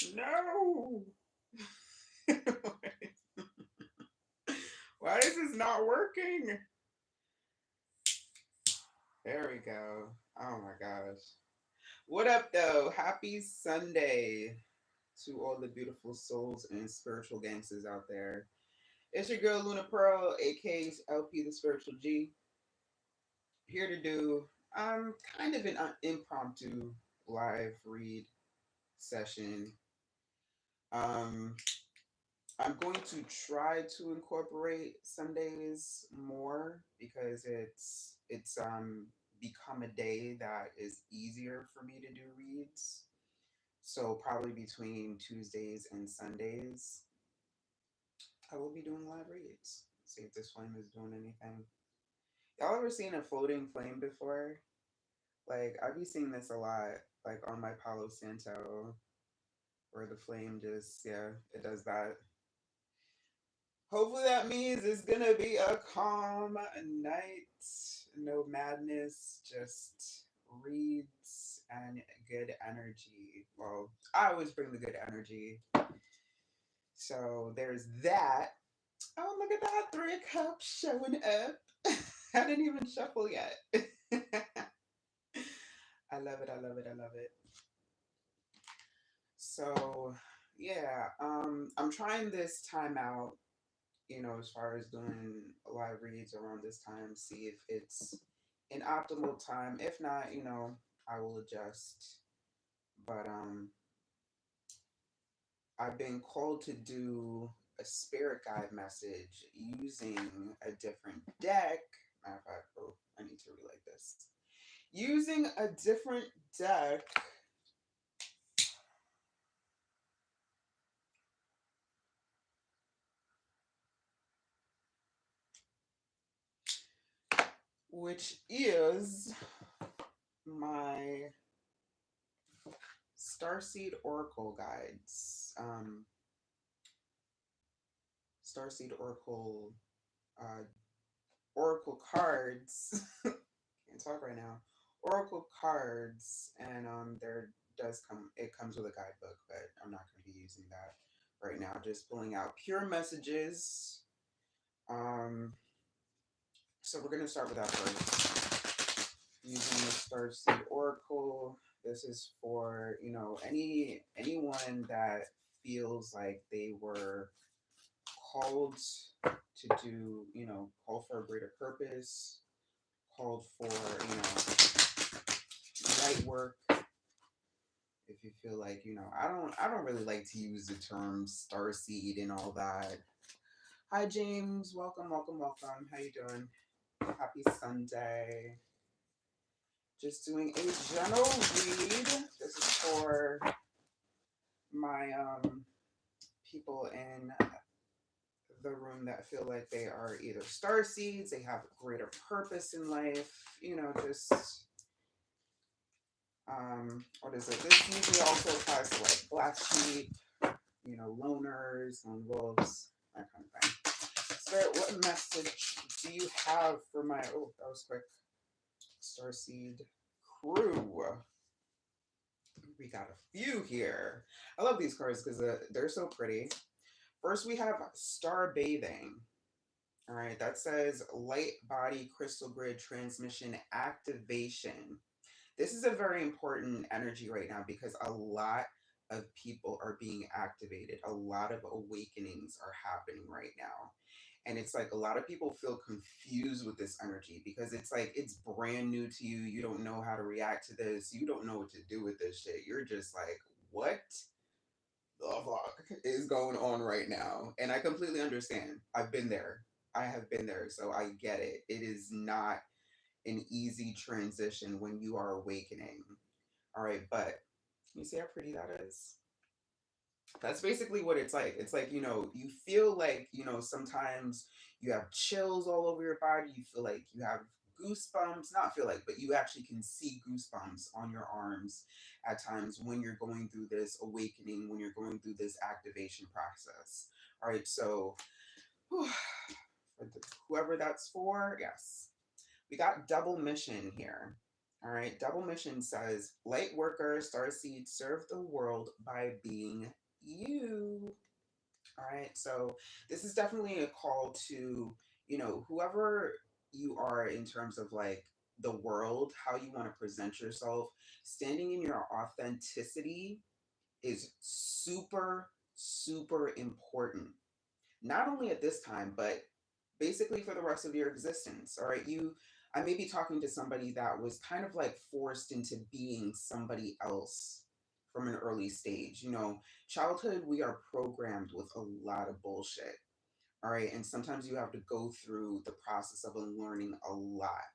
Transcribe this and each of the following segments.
No. Why is this not working? There we go. Oh my gosh. What up, though? Happy Sunday to all the beautiful souls and spiritual gangsters out there. It's your girl Luna Pearl, aka LP the Spiritual G, here to do kind of an impromptu live read session. Um, I'm going to try to incorporate Sundays more because it's become a day that is easier for me to do reads. So probably between Tuesdays and Sundays, I will be doing live reads. See if this flame is doing anything. Y'all ever seen a floating flame before? Like I be seeing this a lot, like on my Palo Santo, where the flame just it does that. Hopefully that means it's gonna be a calm night, no madness, just reads and good energy. Well, I always bring the good energy. So there's that. Oh, look at that. 3 cups showing up. I didn't even shuffle yet. I love it. I love it. I love it. So, yeah, I'm trying this time out, as far as doing live reads around this time, see if it's an optimal time. If not, I will adjust. But I've been called to do a spirit guide message using a different deck. Matter of fact, oh, I need to relight this. Using a different deck, which is my Starseed Oracle guides. Starseed uh, Oracle cards. Can't talk right now. Oracle cards, and there does come. It comes with a guidebook, but I'm not going to be using that right now. Just pulling out pure messages. Um, so we're going to start with that first. Using the Starseed Oracle. This is for anyone that feels like they were called to do, called for a greater purpose, called for, light work. If you feel like, I don't really like to use the term star seed and all that. Hi James, welcome, welcome, welcome. How you doing? Happy Sunday. Just doing a general read. This is for my people in the room that feel like they are either star seeds, they have a greater purpose in life, just what is it? This usually also applies to like black sheep, loners, lone wolves, that kind of thing. Spirit, what message do you have for my that was quick. Starseed crew. We got a few here. I love these cards because they're so pretty. First, we have Star Bathing. All right, that says light body crystal grid transmission activation. This is a very important energy right now because a lot of people are being activated. A lot of awakenings are happening right now. And it's like a lot of people feel confused with this energy because it's like it's brand new to you. You don't know how to react to this. You don't know what to do with this shit. You're just like, what the fuck is going on right now? And I completely understand. I've been there. I have been there. So I get it. It is not an easy transition when you are awakening. All right, but you see how pretty that is? That's basically what it's like. It's like, you feel like, sometimes you have chills all over your body. You feel like you have goosebumps, not feel like, but you actually can see goosebumps on your arms at times when you're going through this awakening, when you're going through this activation process. All right, so whoever that's for, yes. We got double mission here. All right. Double mission says, light worker, starseed, serve the world by being you. All right. So this is definitely a call to, whoever you are in terms of like the world, how you want to present yourself, standing in your authenticity is super, super important. Not only at this time, but basically for the rest of your existence. All right. I may be talking to somebody that was kind of like forced into being somebody else from an early stage. Childhood, we are programmed with a lot of bullshit. All right. And sometimes you have to go through the process of unlearning a lot.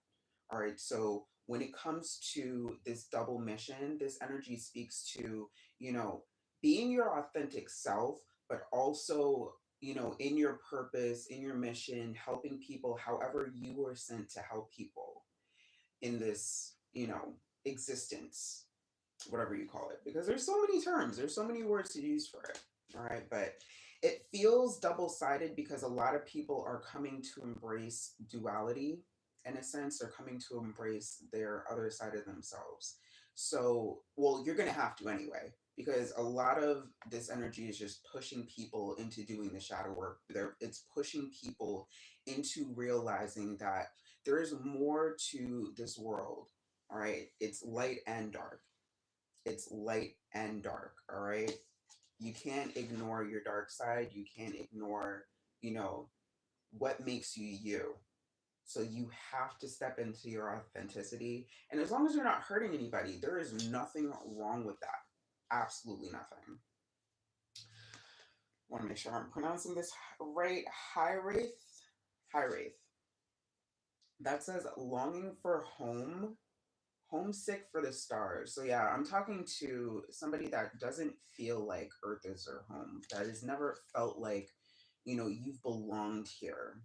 All right. So when it comes to this double mission, this energy speaks to, you know, being your authentic self, but also, in your purpose, in your mission, helping people however you were sent to help people in this, existence, whatever you call it. Because there's so many terms, there's so many words to use for it. All right. But it feels double sided because a lot of people are coming to embrace duality. In a sense, they're coming to embrace their other side of themselves. So, well, you're going to have to anyway, because a lot of this energy is just pushing people into doing the shadow work. It's pushing people into realizing that there is more to this world. All right. It's light and dark. It's light and dark. All right. You can't ignore your dark side. You can't ignore, you know, what makes you you. So you have to step into your authenticity. And as long as you're not hurting anybody, there is nothing wrong with that. Absolutely nothing. Want to make sure I'm pronouncing this right. High Wraith. High Wraith. That says longing for home, homesick for the stars. So yeah, I'm talking to somebody that doesn't feel like Earth is their home, that has never felt like, you've belonged here.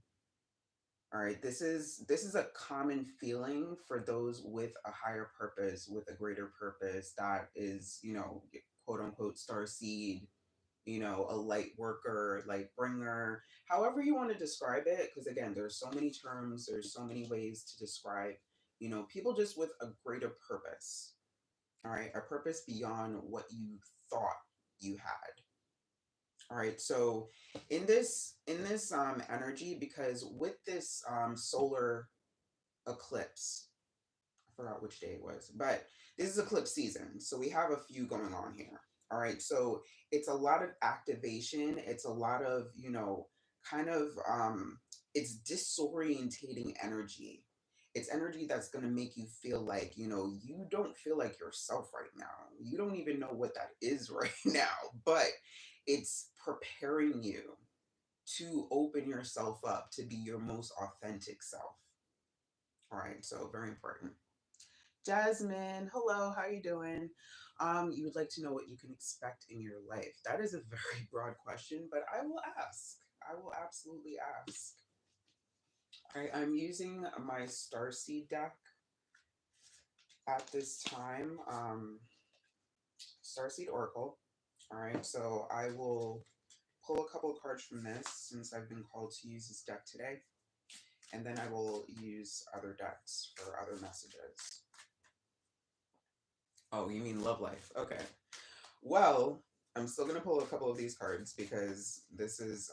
All right, this is a common feeling for those with a higher purpose, with a greater purpose, that is, quote unquote star seed, a light worker, light bringer, however you want to describe it. Because again, there's so many terms, there's so many ways to describe, people just with a greater purpose. All right, a purpose beyond what you thought you had. All right, so in this energy, because with this solar eclipse, I forgot which day it was, but this is eclipse season, so we have a few going on here. All right, so it's a lot of activation. It's a lot of, kind of, it's disorientating energy. It's energy that's going to make you feel like, you don't feel like yourself right now. You don't even know what that is right now, but it's preparing you to open yourself up to be your most authentic self. All right, so very important. Jasmine, hello, how you doing? You would like to know what you can expect in your life. That is a very broad question, but I will ask. I will absolutely ask. All right, I'm using my Starseed deck at this time. Starseed Oracle. All right, so I will pull a couple of cards from this since I've been called to use this deck today, and then I will use other decks for other messages. Oh, you mean love life? Okay. Well, I'm still gonna pull a couple of these cards because this is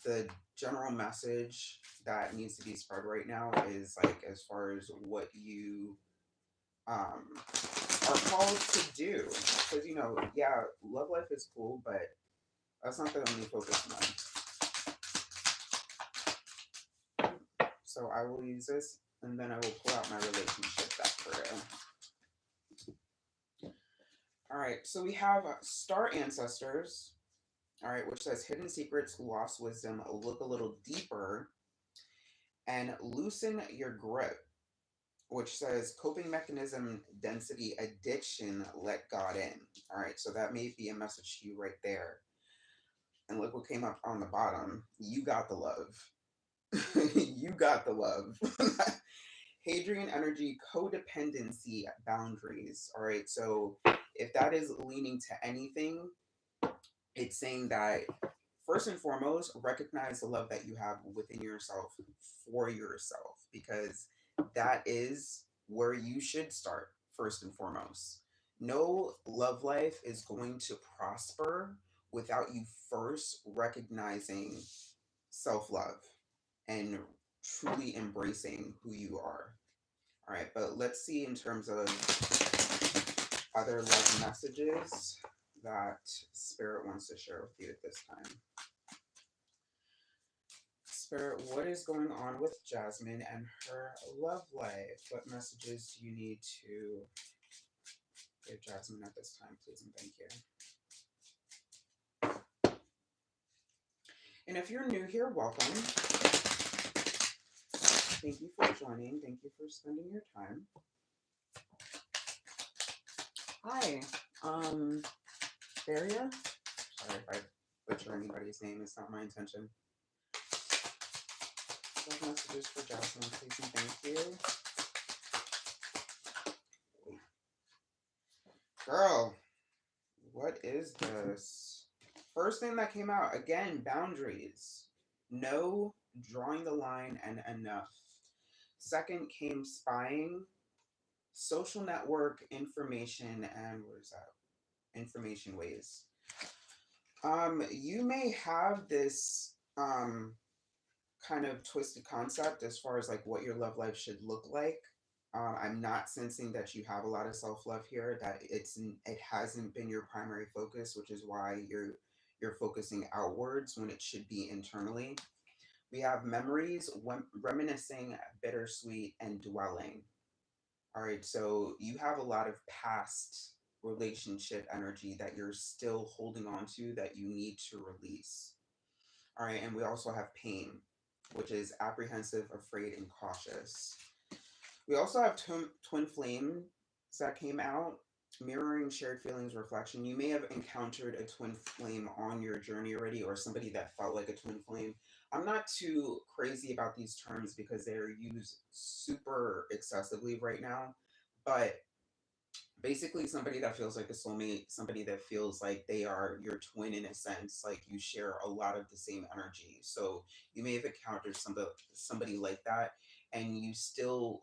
the general message that needs to be spread right now is like as far as what you are called to do. Because yeah, love life is cool, but that's not the only focus in life. So I will use this and then I will pull out my relationship deck for it. All right, so we have Star Ancestors, all right, which says hidden secrets, lost wisdom, look a little deeper, and loosen your grip, which says coping mechanism, density, addiction, let God in. All right, so that may be a message to you right there. And look what came up on the bottom. You got the love. You got the love. Hadrian energy, codependency, boundaries. All right, so if that is leaning to anything, it's saying that first and foremost, recognize the love that you have within yourself for yourself, because that is where you should start first and foremost. No love life is going to prosper without you first recognizing self love and truly embracing who you are. All right, but let's see in terms of other love messages that Spirit wants to share with you at this time. Spirit, what is going on with Jasmine and her love life? What messages do you need to give Jasmine at this time, please and thank you? And if you're new here, welcome. Thank you for joining. Thank you for spending your time. Hi, Faria. Sorry if I butcher anybody's name. It's not my intention. Love messages for Jasmine, please and thank you. Girl, what is this? First thing that came out, again, boundaries. No, drawing the line, and enough. Second came spying, social network, information, and what is that? Information ways. You may have this kind of twisted concept as far as like what your love life should look like. I'm not sensing that you have a lot of self love here. That it hasn't been your primary focus, which is why you're focusing outwards when it should be internally. We have memories, reminiscing, bittersweet, and dwelling. All right, so you have a lot of past relationship energy that you're still holding on to that you need to release. All right, and we also have pain, which is apprehensive, afraid, and cautious. We also have twin flames that came out, mirroring shared feelings, reflection. You may have encountered a twin flame on your journey already, or somebody that felt like a twin flame. I'm not too crazy about these terms because they're used super excessively right now, but basically somebody that feels like a soulmate, somebody that feels like they are your twin in a sense, like you share a lot of the same energy. So you may have encountered somebody like that, and you still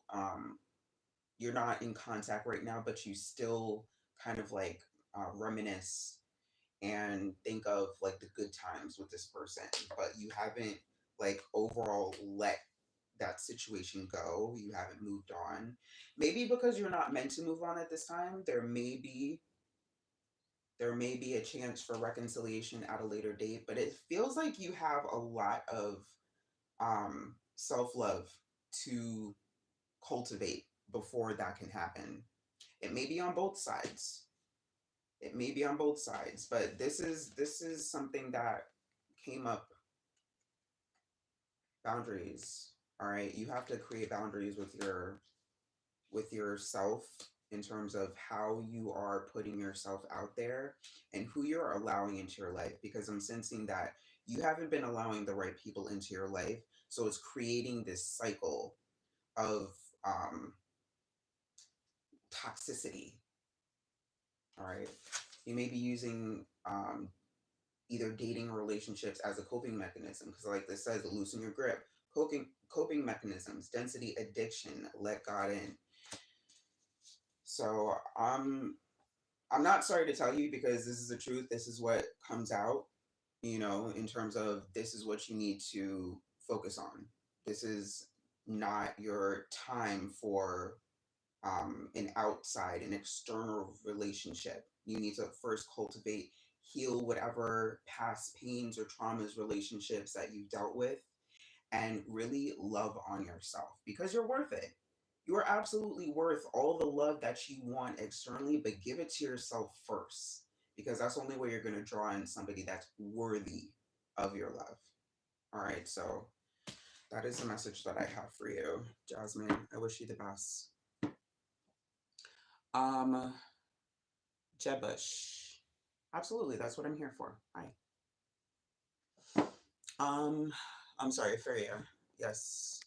you're not in contact right now, but you still kind of like reminisce and think of like the good times with this person, but you haven't like overall let that situation go. You haven't moved on. Maybe because you're not meant to move on at this time. There may be a chance for reconciliation at a later date, but it feels like you have a lot of self-love to cultivate before that can happen. It may be on both sides. It may be on both sides, but this is something that came up. Boundaries. All right, you have to create boundaries with yourself in terms of how you are putting yourself out there and who you're allowing into your life, because I'm sensing that you haven't been allowing the right people into your life, so it's creating this cycle of um toxicity. All right, you may be using either dating or relationships as a coping mechanism, because like this says, loosen your grip. Coping mechanisms, density, addiction, let God in. So I'm not sorry to tell you, because this is the truth. This is what comes out, in terms of this is what you need to focus on. This is not your time for an external relationship. You need to first cultivate, heal whatever past pains or traumas, relationships that you've dealt with, and really love on yourself, because you're worth it. You are absolutely worth all the love that you want externally, but give it to yourself first, because that's the only way you're going to draw in somebody that's worthy of your love. All right, so that is the message that I have for you, Jasmine. I wish you the best. Um, Jebush. Absolutely, that's what I'm here for. Hi. Um, I'm sorry, Feria. Yes.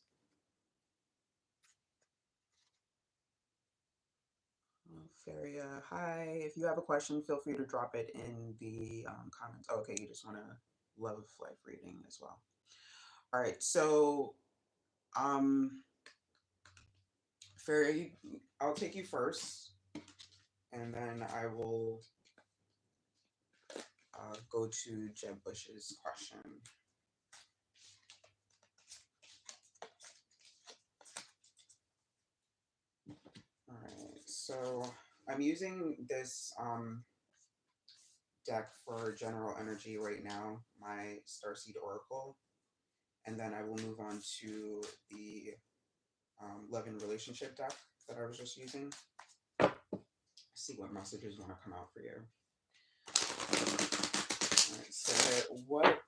Feria, hi. If you have a question, feel free to drop it in the comments. Oh, okay, you just want to love life reading as well. All right, so um, Fairy, I'll take you first, and then I will go to Jeb Bush's question. All right, so I'm using this deck for general energy right now, my Starseed Oracle, and then I will move on to the love and relationship deck that I was just using. See what messages want to come out for you. All right, so what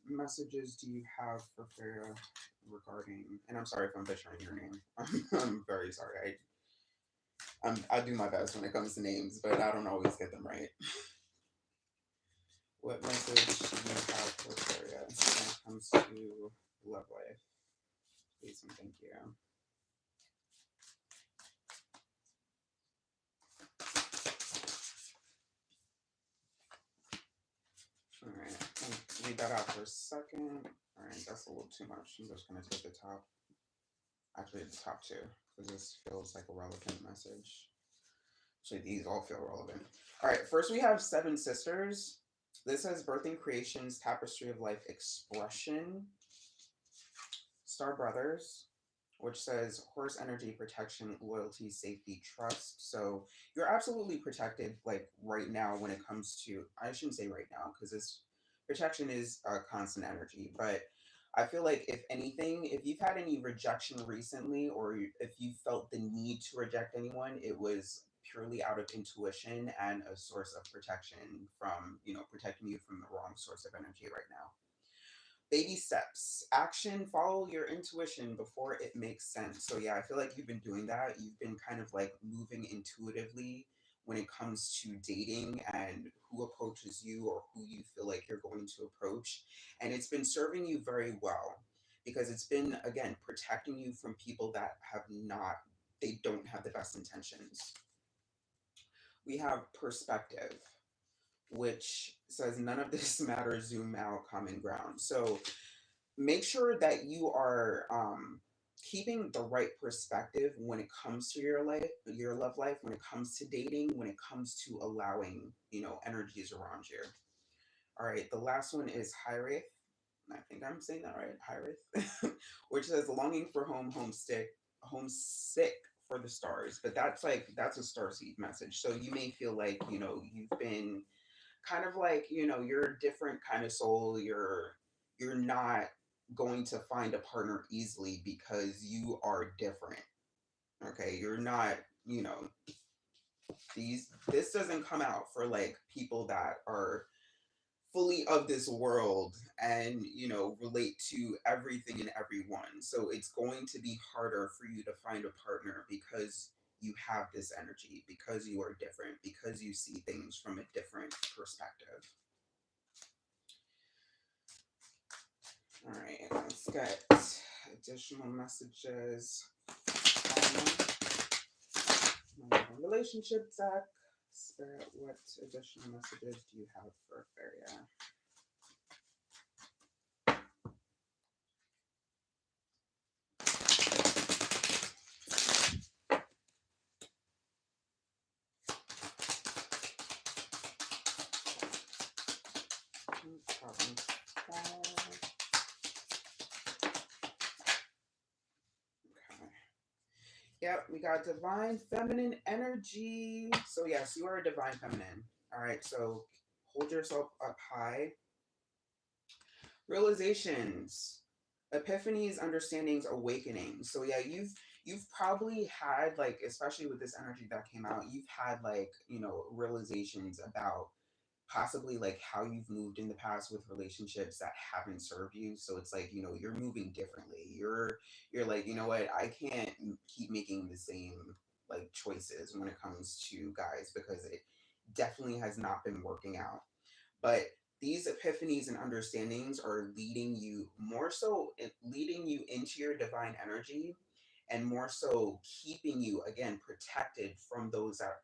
messages do you have for Farah regarding? And I'm sorry if I'm butchering your name. I'm very sorry. I do my best when it comes to names, but I don't always get them right. What message do you have for Farah when it comes to love life? Please and thank you. All right, read that out for a second. All right, that's a little too much. I'm just gonna take the top. Actually, the top two, because this feels like a relevant message. Actually, these all feel relevant. All right, first we have Seven Sisters. This says Birthing Creations, Tapestry of Life Expression. Star Brothers, which says Horse Energy, Protection, Loyalty, Safety, Trust. So you're absolutely protected, like right now, when it comes to, I shouldn't say right now, because this protection is a constant energy, but I feel like if anything, if you've had any rejection recently, or if you felt the need to reject anyone, it was purely out of intuition and a source of protection from, protecting you from the wrong source of energy right now. Baby steps, action, follow your intuition before it makes sense. So yeah, I feel like you've been doing that. You've been kind of like moving intuitively when it comes to dating and who approaches you or who you feel like you're going to approach. And it's been serving you very well because it's been, again, protecting you from people that have not, they don't have the best intentions. We have perspective, which says none of this matters, zoom out, common ground. So make sure that you are keeping the right perspective when it comes to your life, your love life, when it comes to dating, when it comes to allowing, energies around you. All right, the last one is Hyrith. I think I'm saying that right, Hyrith, which says longing for home, homesick for the stars. But that's a starseed message. So you may feel like you've been kind of like you're a different kind of soul. You're not going to find a partner easily because you are different. Okay, you're not, you know, this doesn't come out for like people that are fully of this world and relate to everything and everyone. So it's going to be harder for you to find a partner because you have this energy, because you are different, because you see things from a different perspective. All right, let's get additional messages. Relationship deck. Spirit, what additional messages do you have for Feria? Yep, we got divine feminine energy. So yes, you are a divine feminine. All right, so hold yourself up high. Realizations, epiphanies, understandings, awakenings. So yeah, you've probably had like, especially with this energy that came out, you've had like realizations about possibly like how you've moved in the past with relationships that haven't served you. So it's like you're moving differently. You're like, you know what, I can't keep making the same like choices when it comes to guys because it definitely has not been working out. But these epiphanies and understandings are leading you more so, leading you into your divine energy, and more so keeping you again protected from those that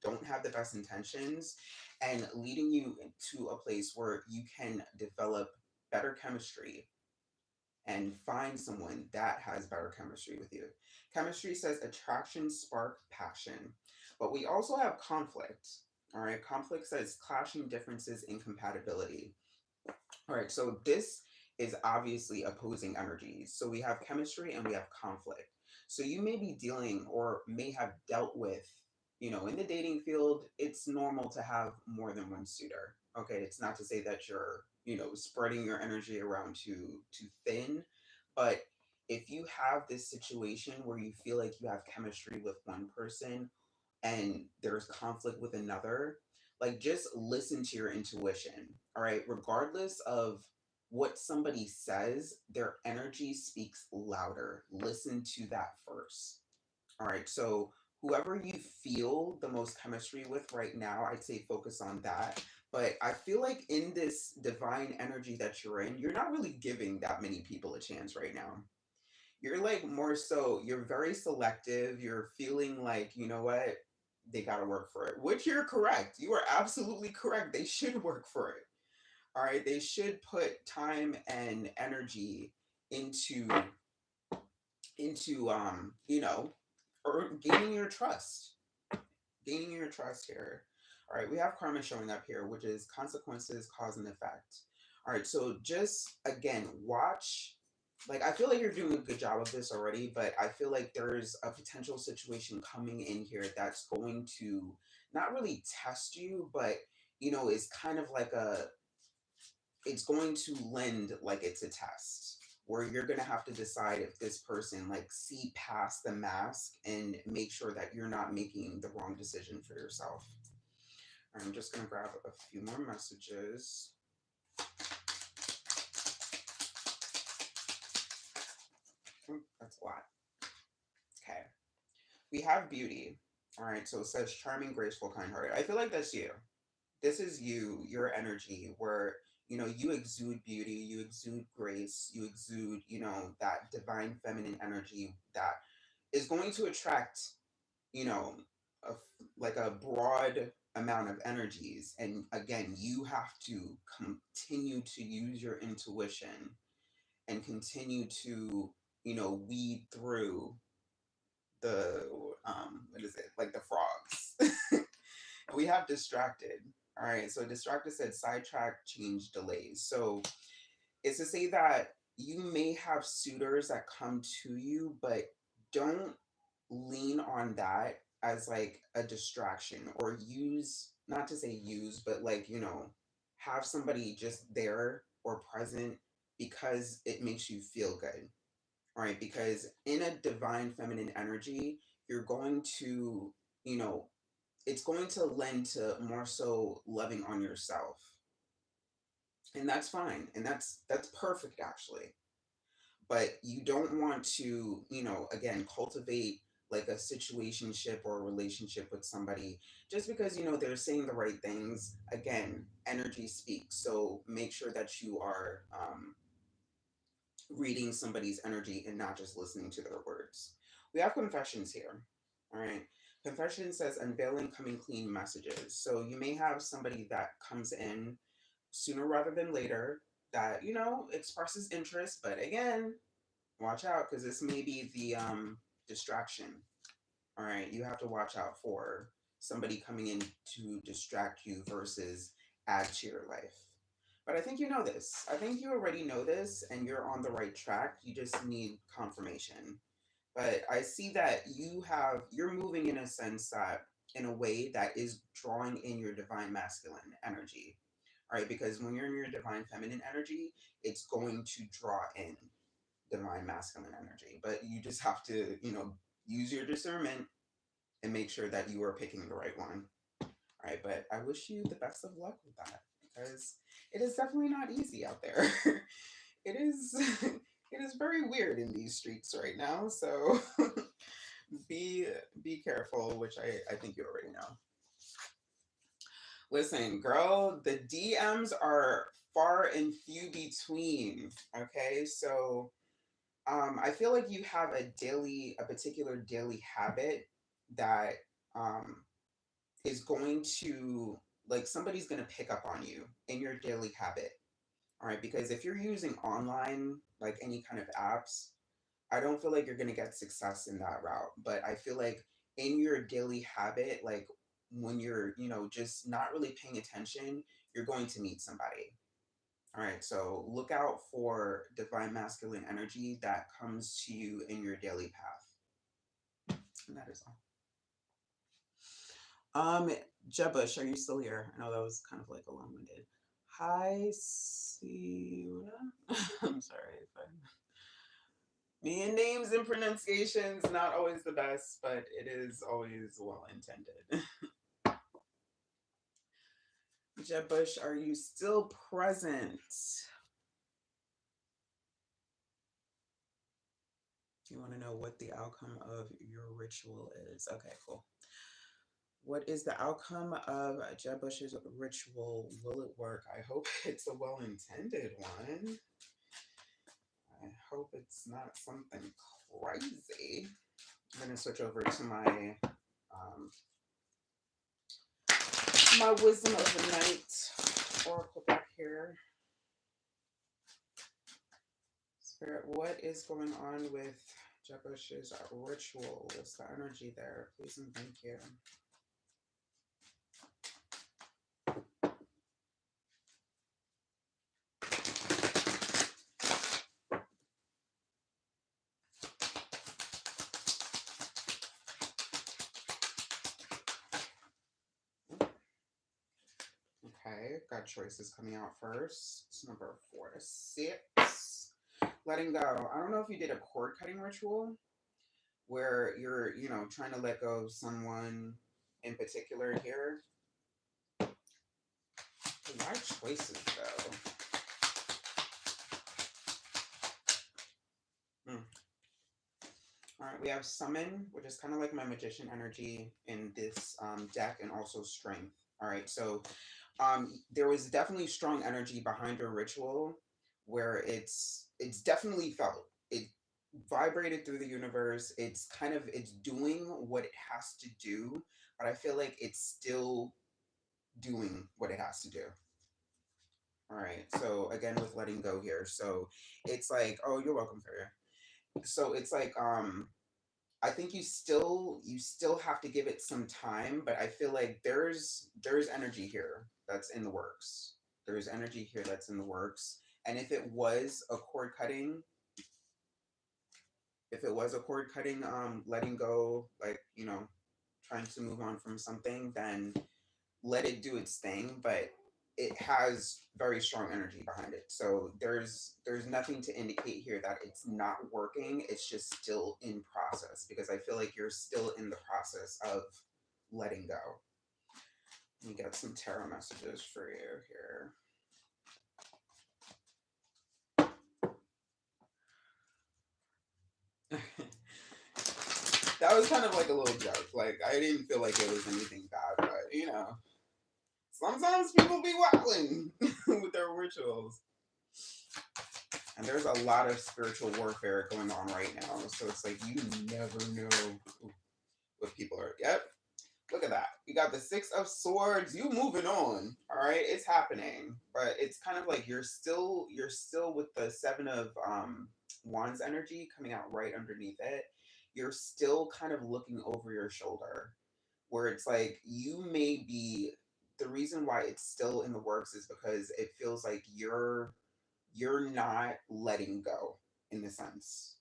don't have the best intentions, and leading you to a place where you can develop better chemistry and find someone that has better chemistry with you. Chemistry says attraction, spark, passion. But we also have conflict. All right. Conflict says clashing differences, incompatibility. All right. So this is obviously opposing energies. So we have chemistry and we have conflict. So you may be dealing or may have dealt with, in the dating field, it's normal to have more than one suitor. Okay. It's not to say that you're, spreading your energy around too thin, but if you have this situation where you feel like you have chemistry with one person and there's conflict with another, like just listen to your intuition. All right. Regardless of what somebody says, their energy speaks louder. Listen to that first. All right. So, whoever you feel the most chemistry with right now, I'd say focus on that. But I feel like in this divine energy that you're in, you're not really giving that many people a chance right now. You're like more so, you're very selective. You're feeling like, you know what? They got to work for it, which you're correct. You are absolutely correct. They should work for it. All right. They should put time and energy into, or gaining your trust. Gaining your trust here. All right. We have karma showing up here, which is consequences, cause, and effect. All right. So just again, watch. Like, I feel like you're doing a good job of this already, but I feel like there's a potential situation coming in here that's going to not really test you, but, it's kind of like it's going to lend like it's a test where you're going to have to decide if this person like see past the mask and make sure that you're not making the wrong decision for yourself. I'm just going to grab a few more messages. That's a lot. Okay. We have beauty. All right. So it says charming, graceful, kind hearted. I feel like that's you. This is you, your energy, where, you exude beauty, you exude grace, you exude, that divine feminine energy that is going to attract, you know, like a broad amount of energies. And again, you have to continue to use your intuition and continue to, weed through the what is it, like the frogs. We have distracted. All right, so distracted said sidetrack, change, delays. So it's to say that you may have suitors that come to you, but don't lean on that as like a distraction, or use, not to say use, but like, have somebody just there or present because it makes you feel good. All right, because in a divine feminine energy, you're going to, you know, it's going to lend to more so loving on yourself. And that's fine. And that's perfect actually. But you don't want to, again, cultivate like a situationship or a relationship with somebody just because, they're saying the right things. Again, energy speaks. So make sure that you are reading somebody's energy and not just listening to their words. We have confessions here. All right. Confession says unveiling coming clean messages. So you may have somebody that comes in sooner rather than later that, expresses interest, but again, watch out because this may be the distraction. All right. You have to watch out for somebody coming in to distract you versus add to your life. But I think you know this. I think you already know this and you're on the right track. You just need confirmation. But I see that you're moving in a sense that in a way that is drawing in your divine masculine energy. All right, because when you're in your divine feminine energy, it's going to draw in divine masculine energy. But you just have to, use your discernment and make sure that you are picking the right one. All right, but I wish you the best of luck with that because it is definitely not easy out there. It is it is very weird in these streets right now, so be be careful, which I think you already know. Listen, girl, the DMs are far and few between. Okay, so I feel like you have a particular daily habit that um, is going to, like, somebody's going to pick up on you in your daily habit. All right, because if you're using online, like any kind of apps, I don't feel like you're going to get success in that route. But I feel like in your daily habit, like when you're, just not really paying attention, you're going to meet somebody. All right, so look out for divine masculine energy that comes to you in your daily path. And that is all. Jebush, are you still here? I know that was kind of like a long-winded. Hi, Siuna. I'm sorry if I. Me and names and pronunciations not always the best, but it is always well intended. Jeb Bush, are you still present? You want to know what the outcome of your ritual is? Okay, cool. What is the outcome of Jeb Bush's ritual? Will it work? I hope it's a well intended one. I hope it's not something crazy. I'm going to switch over to um, my wisdom of the night oracle back here. Spirit, what is going on with Jebush's ritual? What's the energy there? Please and thank you. Okay, got choices coming out first. It's number 4 to 6. Letting go. I don't know if you did a cord cutting ritual where you're, trying to let go of someone in particular here. Why choices though? All right, we have summon, which is kind of like my magician energy in this deck, and also strength. All right, so there was definitely strong energy behind your ritual, where it's definitely felt. It vibrated through the universe. It's doing what it has to do, but I feel like it's still doing what it has to do. All right, so again with letting go here, so it's like, oh, you're welcome, Farrier. So it's like I think you still have to give it some time, but I feel like there's energy here that's in the works. There's energy here that's in the works. And if it was a cord cutting, letting go, like, trying to move on from something, then let it do its thing, but it has very strong energy behind it. So there's nothing to indicate here that it's not working. It's just still in process, because I feel like you're still in the process of letting go. Let me get some tarot messages for you here. That was kind of like a little joke. Like, I didn't feel like it was anything bad, but sometimes people be wilding with their rituals. And there's a lot of spiritual warfare going on right now. So it's like you never know what people are. Yep. Look at that. You got the 6 of Swords. You moving on. All right. It's happening. But it's kind of like you're still with the 7 of Wands energy coming out right underneath it. You're still kind of looking over your shoulder, where it's like you may be, the reason why it's still in the works is because it feels like you're not letting go, in the sense.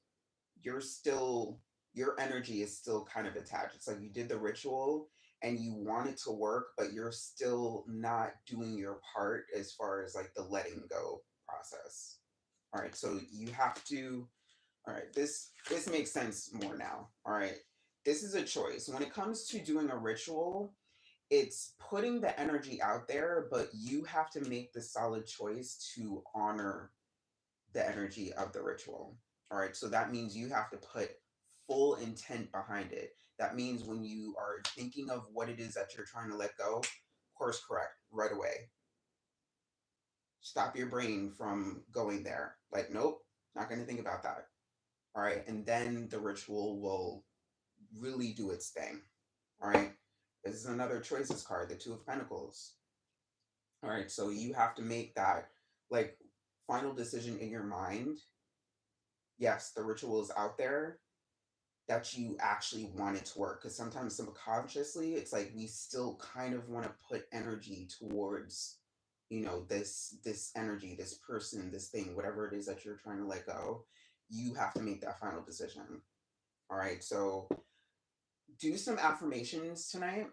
You're still, your energy is still kind of attached. It's like you did the ritual and you want it to work, but you're still not doing your part as far as like the letting go process. All right, so you have to, all right, this makes sense more now. All right. This is a choice. When it comes to doing a ritual, it's putting the energy out there, but you have to make the solid choice to honor the energy of the ritual. All right. So that means you have to put full intent behind it. That means when you are thinking of what it is that you're trying to let go, course correct right away. Stop your brain from going there. Like, nope, not going to think about that. All right. And then the ritual will really do its thing. All right. This is another choices card, the 2 of Pentacles. All right. So you have to make that, like, final decision in your mind, yes, the ritual is out there, that you actually want it to work. Because sometimes subconsciously, it's like we still kind of want to put energy towards, this energy, this person, this thing, whatever it is that you're trying to let go. You have to make that final decision. All right. So do some affirmations tonight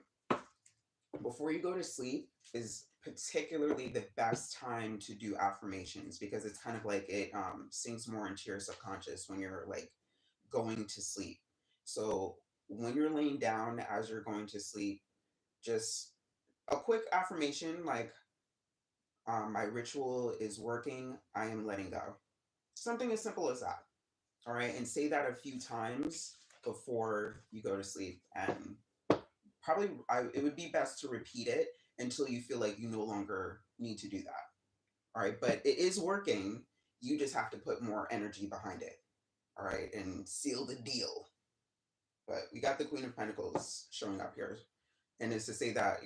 before you go to sleep. Is particularly the best time to do affirmations because it's kind of like it sinks more into your subconscious when you're like going to sleep. So when you're laying down as you're going to sleep, just a quick affirmation like, my ritual is working, I am letting go. Something as simple as that. All right. And say that a few times before you go to sleep. And probably it would be best to repeat it until you feel like you no longer need to do that. All right. But it is working. You just have to put more energy behind it. All right. And seal the deal. But we got the Queen of Pentacles showing up here. And it's to say that,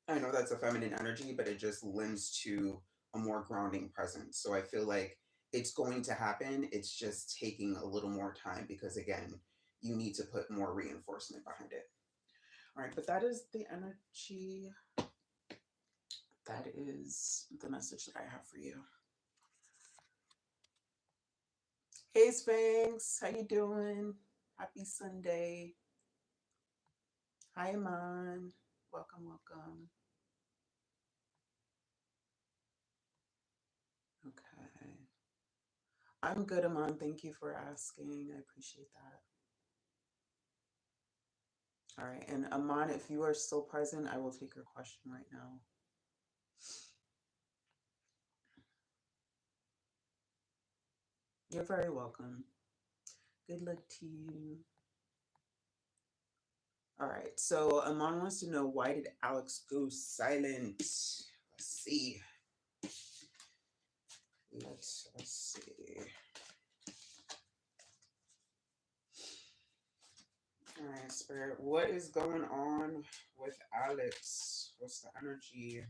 I know that's a feminine energy, but it just lends to a more grounding presence. So I feel like it's going to happen. It's just taking a little more time because, again, you need to put more reinforcement behind it. All right. But that is the energy. That is the message that I have for you. Hey, Sphinx. How you doing? Happy Sunday. Hi, Iman. Welcome, welcome. Okay. I'm good, Iman. Thank you for asking. I appreciate that. All right. And Iman, if you are still present, I will take your question right now. You're very welcome. Good luck to you. All right. So Iman wants to know, why did Alex go silent? Let's see. Let's see. All right, Spirit. What is going on with Alex? What's the energy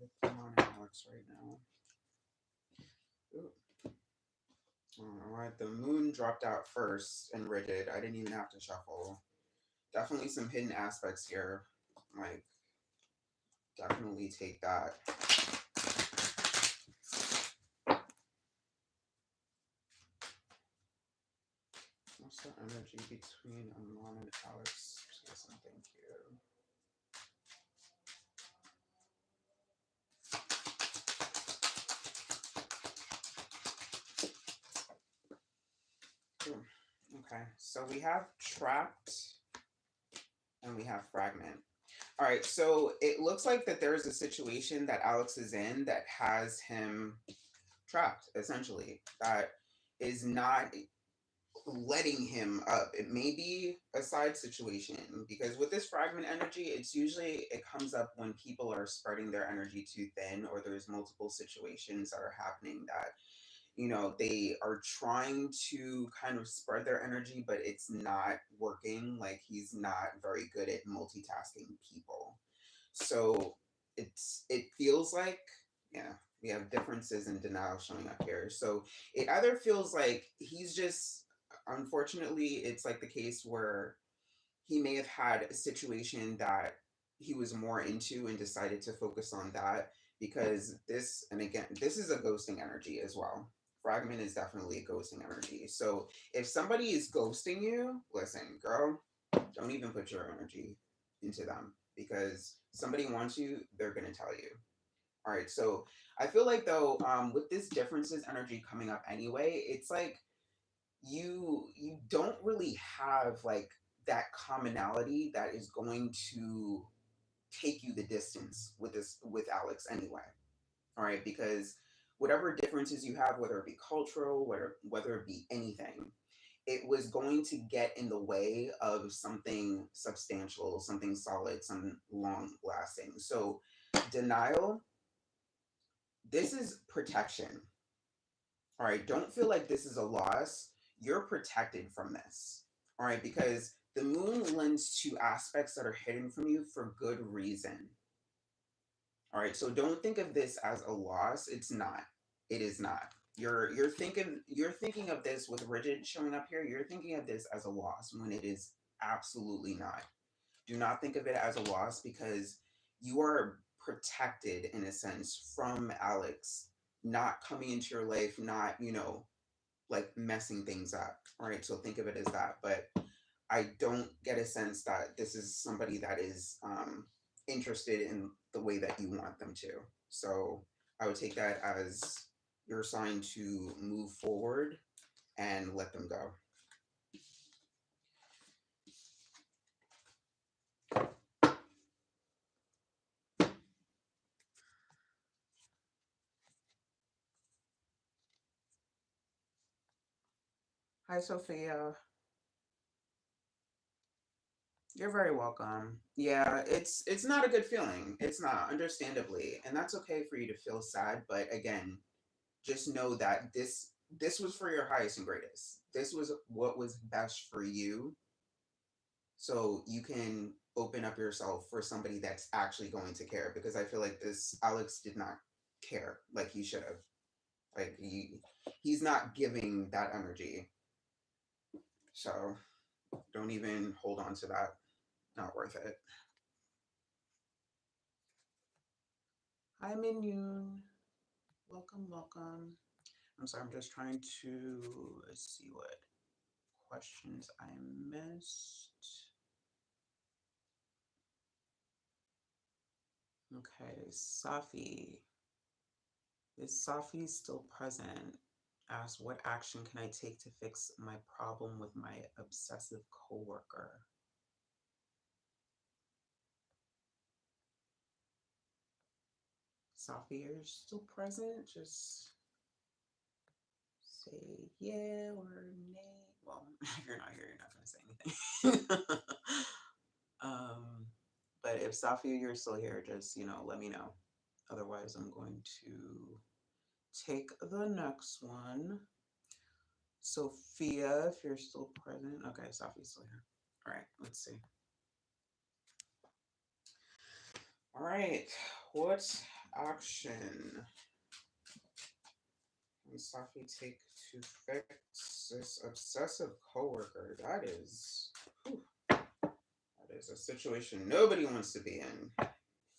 with Iman and Alex right now? Ooh. All right, the moon dropped out first and rigid. I didn't even have to shuffle. Definitely some hidden aspects here. Like, definitely take that. What's the energy between Iman and Alex? Say something here. Okay, so we have trapped and we have fragment. All right, so it looks like that there's a situation that Alex is in that has him trapped, essentially, that is not letting him up. It may be a side situation because with this fragment energy, it's usually it comes up when people are spreading their energy too thin or there's multiple situations that are happening that they are trying to kind of spread their energy, but it's not working. Like he's not very good at multitasking people. So it feels like, yeah, we have differences in denial showing up here. So it either feels like he's just, unfortunately, it's like the case where he may have had a situation that he was more into and decided to focus on that because this, and again, this is a ghosting energy as well. Fragment is definitely a ghosting energy. So if somebody is ghosting you, listen, girl, don't even put your energy into them because somebody wants you, they're going to tell you. All right. So I feel like though, with this differences energy coming up anyway, it's like you don't really have like that commonality that is going to take you the distance with Alex anyway. All right, because whatever differences you have, whether it be cultural, whether it be anything, it was going to get in the way of something substantial, something solid, some long lasting. So denial, this is protection. All right, don't feel like this is a loss. You're protected from this. All right, because the moon lends to aspects that are hidden from you for good reason. All right, so don't think of this as a loss. It's not. It is not. You're thinking of this with rigid showing up here. You're thinking of this as a loss when it is absolutely not. Do not think of it as a loss because you are protected in a sense from Alex not coming into your life, not, like messing things up. All right, so think of it as that. But I don't get a sense that this is somebody that is interested in the way that you want them to. So I would take that as your sign to move forward and let them go. Hi, Sophia. You're very welcome. Yeah, it's not a good feeling. It's not, understandably, and that's okay for you to feel sad. But again, just know that this was for your highest and greatest. This was what was best for you, so you can open up yourself for somebody that's actually going to care. Because I feel like this Alex did not care like he should have. Like he's not giving that energy. So don't even hold on to that. Not worth it. Hi, Minion. Welcome, welcome. I'm sorry, I'm just trying to see what questions I missed. Okay, Safi. Is Safi still present? Asked, what action can I take to fix my problem with my obsessive coworker? Safi, you're still present? Just say yeah or nay. Well, if you're not here, you're not going to say anything. um, but if Safi, you're still here, just, let me know. Otherwise, I'm going to take the next one. Sophia, if you're still present. Okay, Safi's still here. All right, let's see. All right, what action can Safi take to fix this obsessive coworker? Whew, that is a situation nobody wants to be in.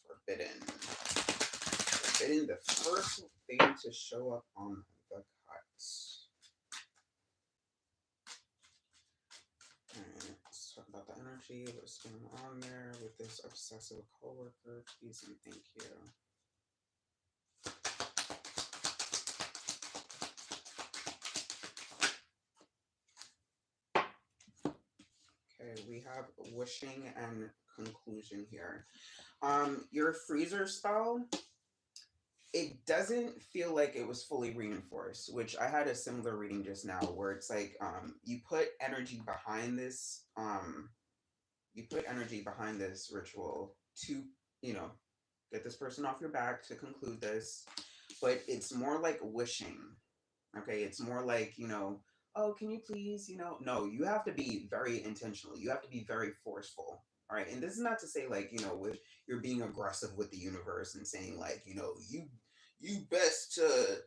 Forbidden. Forbidden, the first thing to show up on the cut. Alright, let's talk about the energy, what's going on there with this obsessive coworker. Please and thank you. Okay, we have wishing and conclusion here. Your freezer spell, it doesn't feel like it was fully reinforced, which I had a similar reading just now where it's like you put energy behind this ritual to, you know, get this person off your back to conclude this, but it's more like wishing. Okay, it's more like, oh, can you please, no, you have to be very intentional. You have to be very forceful. All right. And this is not to say like, with you're being aggressive with the universe and saying like, you best to,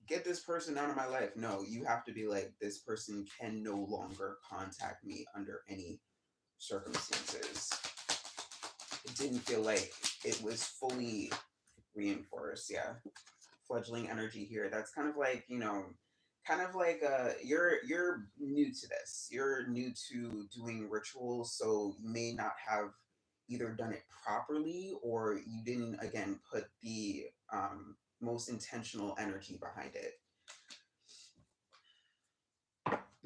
get this person out of my life. No, you have to be like, this person can no longer contact me under any circumstances. It didn't feel like it was fully reinforced. Yeah. Fledgling energy here. That's kind of like, you're new to this. You're new to doing rituals, so you may not have either done it properly or you didn't again put the most intentional energy behind it.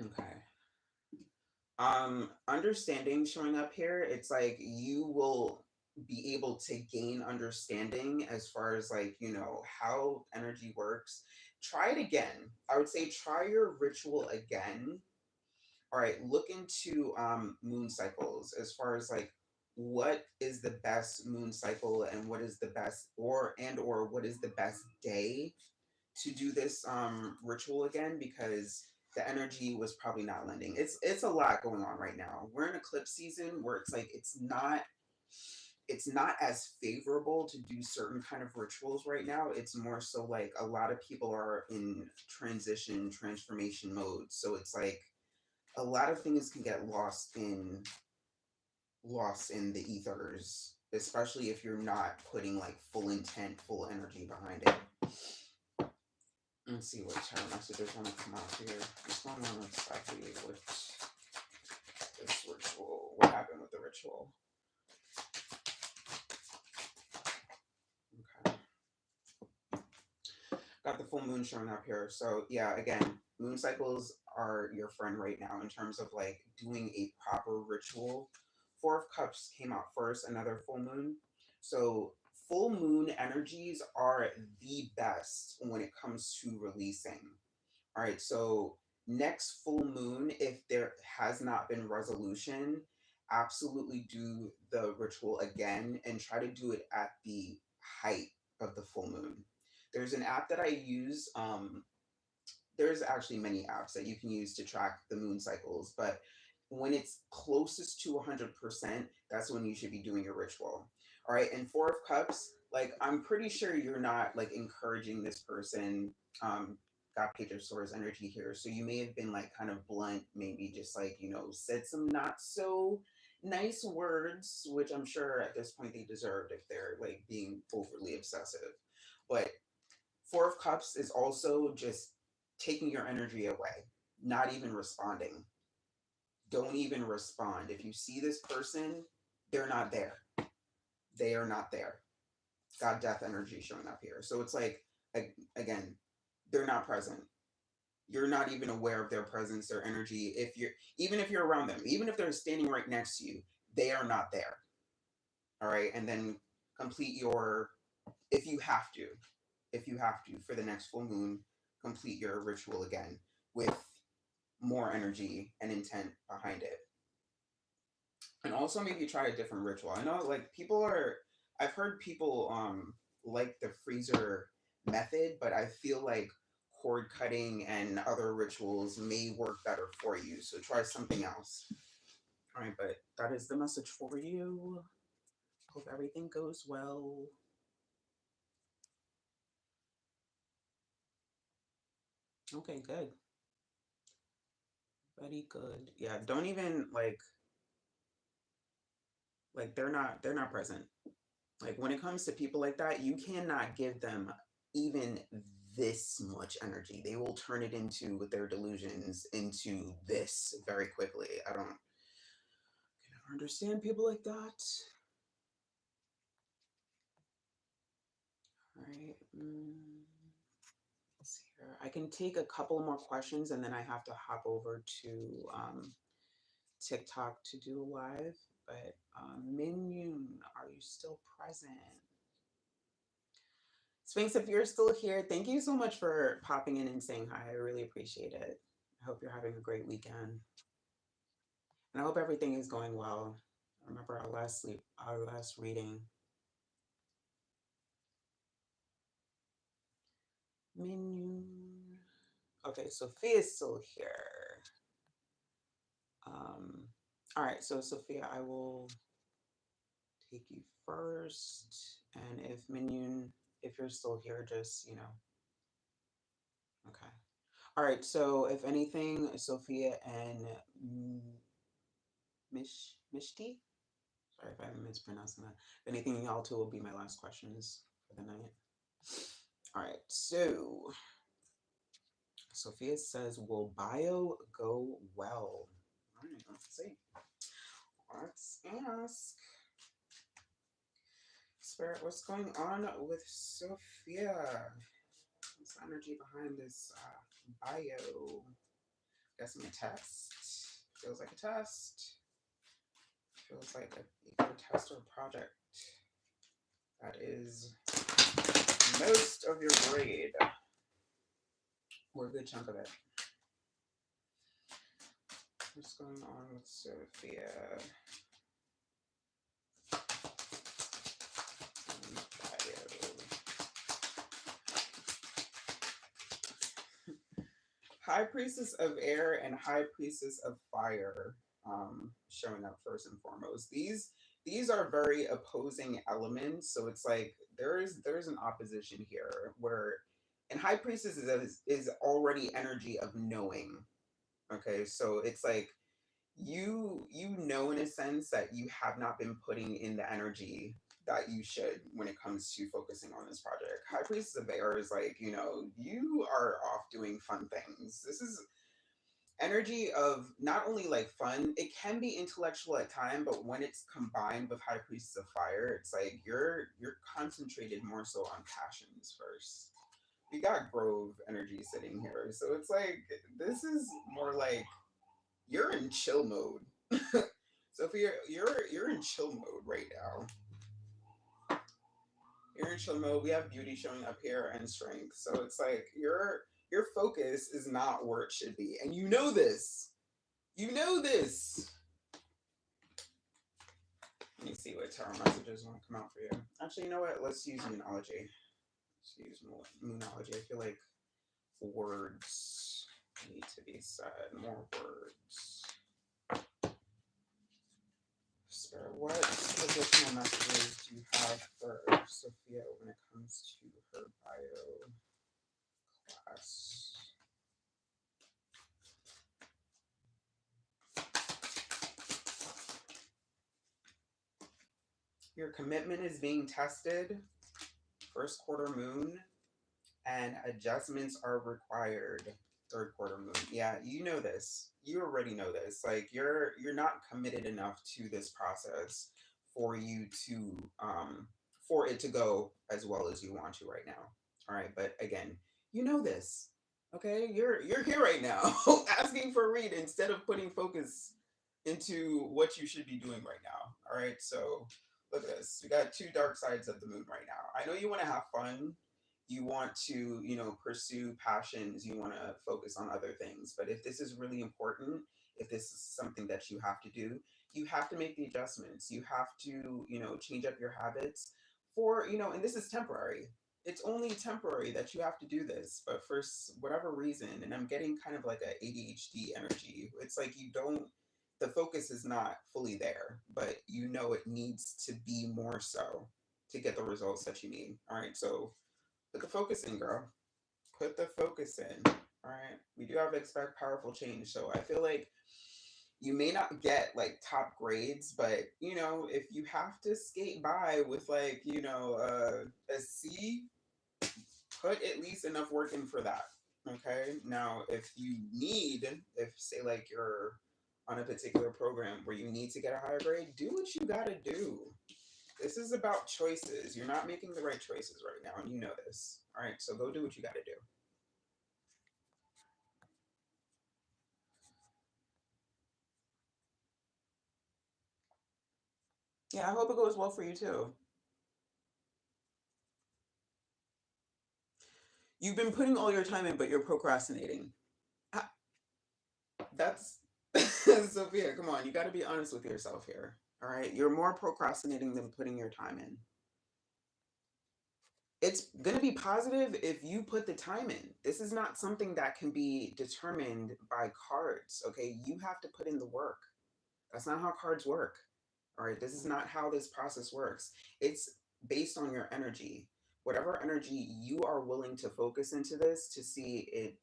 Okay. Understanding showing up here, it's like you will be able to gain understanding as far as like, how energy works. Try it again. I would say try your ritual again. All right, look into moon cycles as far as like what is the best moon cycle and what is the best or what is the best day to do this ritual again, because the energy was probably not lending. It's a lot going on right now. We're in eclipse season where it's like it's not it's not as favorable to do certain kind of rituals right now. It's more so like a lot of people are in transition, transformation mode. So it's like a lot of things can get lost in the ethers, especially if you're not putting like full intent, full energy behind it. Let's see what tarot messages want to come out here. What's going on exactly with this ritual? What happened with the ritual? Okay. Got the full moon showing up here. So yeah, again, moon cycles are your friend right now in terms of like doing a proper ritual. Four of Cups came out first, another full moon. So full moon energies are the best when it comes to releasing. All right, so next full moon, if there has not been resolution, absolutely do the ritual again and try to do it at the height of the full moon. There's an app that I use. There's actually many apps that you can use to track the moon cycles, but when it's closest to 100%, that's when you should be doing your ritual. All right, and Four of Cups, like I'm pretty sure you're not like encouraging this person. Got Page of Swords energy here, so you may have been like kind of blunt, maybe just like said some not so nice words, which I'm sure at this point they deserved if they're like being overly obsessive. But Four of Cups is also just taking your energy away, not even responding. Don't even respond. If you see this person, they're not there. They are not there. Got death energy showing up here. So it's like, again, they're not present. You're not even aware of their presence, their energy. Even if you're around them, even if they're standing right next to you, they are not there. All right. And then complete your, if you have to, for the next full moon, complete your ritual again with more energy and intent behind it. And also maybe try a different ritual. I know like I've heard people like the freezer method, but I feel like cord cutting and other rituals may work better for you. So try something else. All right, but that is the message for you. Hope everything goes well. Okay, good. Very good. Yeah, don't even like they're not present. Like when it comes to people like that, you cannot give them even this much energy. They will turn it into with their delusions into this very quickly. I don't can never understand people like that. All right. Let's see here. I can take a couple more questions and then I have to hop over to TikTok to do a live. But Minyun, are you still present? Sphinx, if you're still here, thank you so much for popping in and saying hi. I really appreciate it. I hope you're having a great weekend. And I hope everything is going well. I remember our last reading. Menu. Okay, Sophia is still here. All right, so Sophia, I will take you first. And if Minion, if you're still here, just, okay. All right, so if anything, Sophia and Mishti, sorry if I'm mispronouncing that. If anything, y'all two will be my last questions for the night. All right, so Sophia says, will bio go well? All right, let's see. Let's ask. Spirit, what's going on with Sophia? What's the energy behind this bio? Guessing a test. Feels like a test. Feels like a test or project. That is most of your grade. Or a good chunk of it. What's going on with Sophia? High Priestess of Air and High Priestess of Fire showing up first and foremost. These these are very opposing elements. So it's like there's an opposition here where, and High Priestess is already energy of knowing. Okay, so it's like you know in a sense that you have not been putting in the energy that you should when it comes to focusing on this project. High Priestess of Air is like, you are off doing fun things. This is energy of not only like fun, it can be intellectual at time, but when it's combined with High Priestess of Fire, it's like you're concentrated more so on passions first. We got Grove energy sitting here, so it's like this is more like you're in chill mode. So if you're in chill mode right now. You're in chill mode. We have beauty showing up here and strength. So it's like your focus is not where it should be. And you know this. You know this. Let me see what tarot messages want to come out for you. Actually, you know what? Let's use Moonology. Let's use Moonology. I feel like words need to be said. More words. Spirit, what additional messages do you have for Sophia when it comes to her bio class? Your commitment is being tested. First quarter moon, and adjustments are required. Third quarter moon. Yeah, you know this. You already know this. Like you're not committed enough to this process for you to for it to go as well as you want to right now. All right, but again, you know this. Okay, you're here right now asking for a read instead of putting focus into what you should be doing right now. All right, so look at this. We got two dark sides of the moon right now. I know you want to have fun, you want to pursue passions, you want to focus on other things, but if this is really important, if this is something that you have to do, you have to make the adjustments, you have to change up your habits for and this is temporary. It's only temporary that you have to do this, but for whatever reason, and I'm getting kind of like a ADHD energy, it's like you don't, the focus is not fully there, but it needs to be more so to get the results that you need. All right, so put the focus in, girl. Put the focus in. All right. We do have to expect powerful change. So I feel like you may not get like top grades, but if you have to skate by with like, a C, put at least enough work in for that. Okay. Now, if say like you're on a particular program where you need to get a higher grade, do what you got to do. This is about choices. You're not making the right choices right now, and you know this. All right, so go do what you got to do. Yeah, I hope it goes well for you too. You've been putting all your time in, but you're procrastinating. Ah, that's Sophia. Come on, you got to be honest with yourself here. All right, you're more procrastinating than putting your time in. It's going to be positive if you put the time in. This is not something that can be determined by cards. Okay, you have to put in the work. That's not how cards work. All right, this is not how this process works. It's based on your energy. Whatever energy you are willing to focus into this to see it,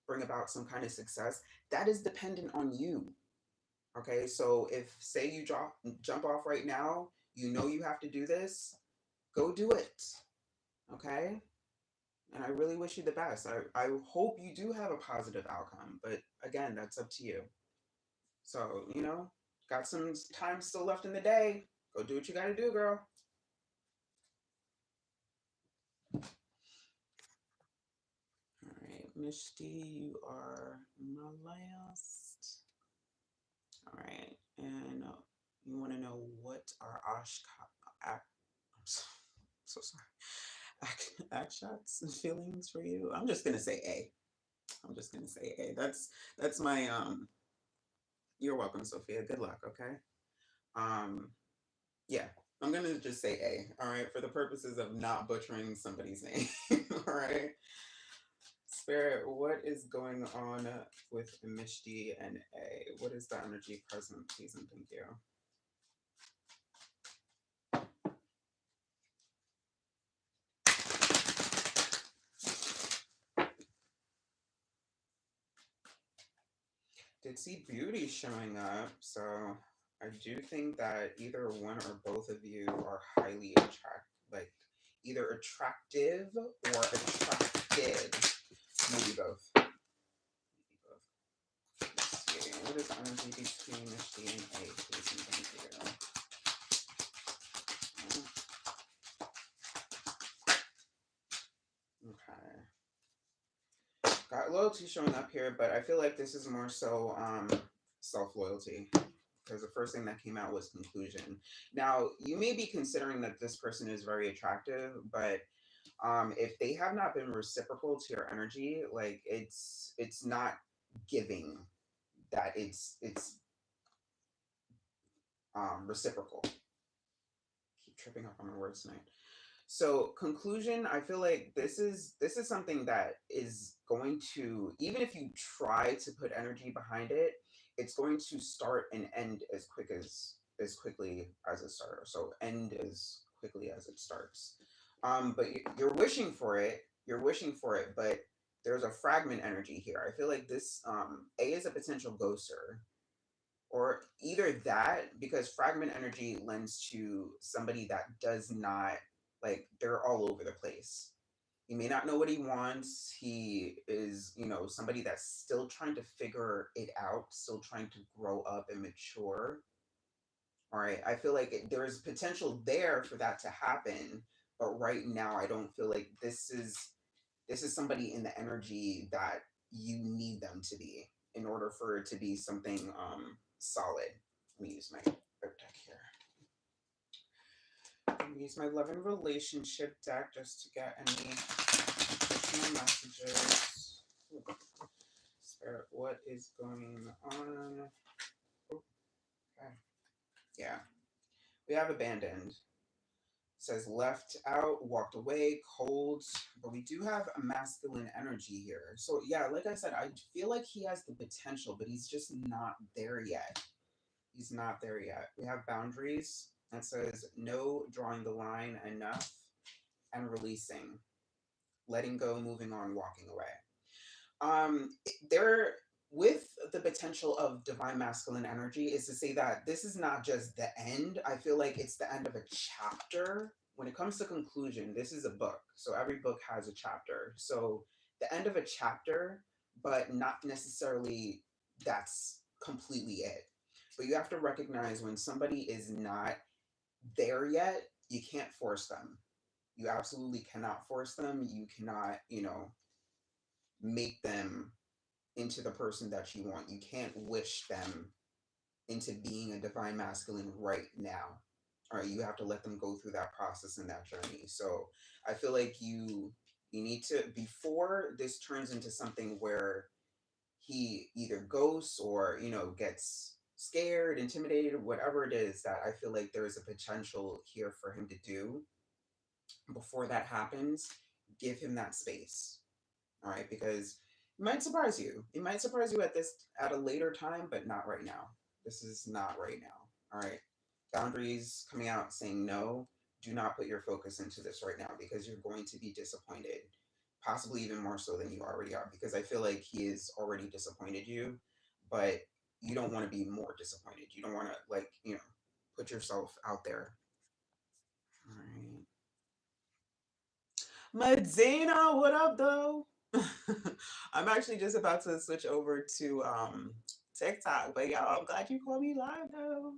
bring about some kind of success, that is dependent on you. Okay, so if say you jump off right now, you have to do this, go do it. Okay? And I really wish you the best. I hope you do have a positive outcome, but again, that's up to you. So, got some time still left in the day. Go do what you gotta do, girl. All right, Mishti, you are my last. All right, and you want to know what are I'm so sorry. Akshat's feelings for you? I'm just gonna say A. I'm just gonna say A. That's my You're welcome, Sophia. Good luck. Okay. Um, yeah, I'm gonna just say A. All right, for the purposes of not butchering somebody's name. All right. Spirit, what is going on with Mishti and A? What is the energy present, please and thank you? did see beauty showing up, so I do think that either one or both of you are highly like either attractive or attracted. Maybe both. Maybe both. Let's see. What is the energy between Misty and A? Please and thank you. Okay. Got loyalty showing up here, but I feel like this is more so self-loyalty. Because the first thing that came out was conclusion. Now, you may be considering that this person is very attractive, but if they have not been reciprocal to your energy, like it's not giving that it's reciprocal. Keep tripping up on my words tonight. So conclusion, I feel like this is something that is going to, even if you try to put energy behind it, it's going to start and end as quickly as it starts. So end as quickly as it starts. But you're wishing for it. You're wishing for it, but there's a fragment energy here. I feel like this A is a potential ghoster, or either that, because fragment energy lends to somebody that does not, like, they're all over the place. He may not know what he wants. He is, somebody that's still trying to figure it out, still trying to grow up and mature. All right, I feel like there is potential there for that to happen, but right now I don't feel like this is somebody in the energy that you need them to be in order for it to be something solid. Let me use my deck here. I'm use my love and relationship deck just to get any additional messages. Spirit, what is going on? Okay. Yeah. We have abandoned. Says left out, walked away, cold, but we do have a masculine energy here. So yeah, like I said, I feel like he has the potential, but he's just not there yet. He's not there yet. We have boundaries. That says no, drawing the line, enough, and releasing, letting go, moving on, walking away. There, with the potential of divine masculine energy, is to say that this is not just the end. I feel like it's the end of a chapter. When it comes to conclusion, this is a book, so every book has a chapter. So the end of a chapter, but not necessarily that's completely it. But you have to recognize when somebody is not there yet, you can't force them. You absolutely cannot force them. You cannot, make them into the person that you want. You can't wish them into being a divine masculine right now. All right, you have to let them go through that process and that journey. So I feel like you need to, before this turns into something where he either ghosts or gets scared, intimidated, whatever it is that I feel like there is a potential here for him to do. Before that happens, give him that space. All right, because it might surprise you. It might surprise you at a later time, but not right now. This is not right now. All right. Boundaries coming out saying no. Do not put your focus into this right now because you're going to be disappointed, possibly even more so than you already are. Because I feel like he has already disappointed you, but you don't want to be more disappointed. You don't want to put yourself out there. All right. Medina, what up though? I'm actually just about to switch over to TikTok, but y'all, I'm glad you called me live though.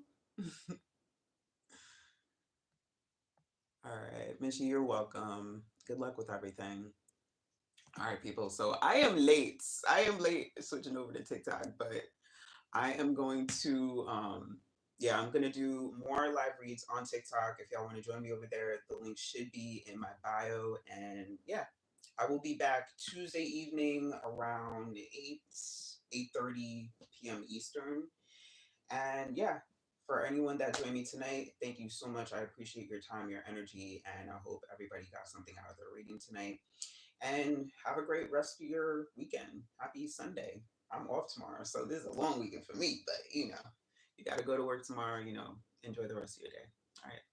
All right, Michi, you're welcome. Good luck with everything. All right, people. So I am late. I am late switching over to TikTok, but I am going to yeah, I'm gonna do more live reads on TikTok. If y'all want to join me over there, the link should be in my bio. And yeah, I will be back Tuesday evening around 8:30 p.m. Eastern. And yeah, for anyone that joined me tonight, thank you so much. I appreciate your time, your energy, and I hope everybody got something out of their reading tonight. And have a great rest of your weekend. Happy Sunday. I'm off tomorrow, so this is a long weekend for me, but you got to go to work tomorrow, enjoy the rest of your day. All right.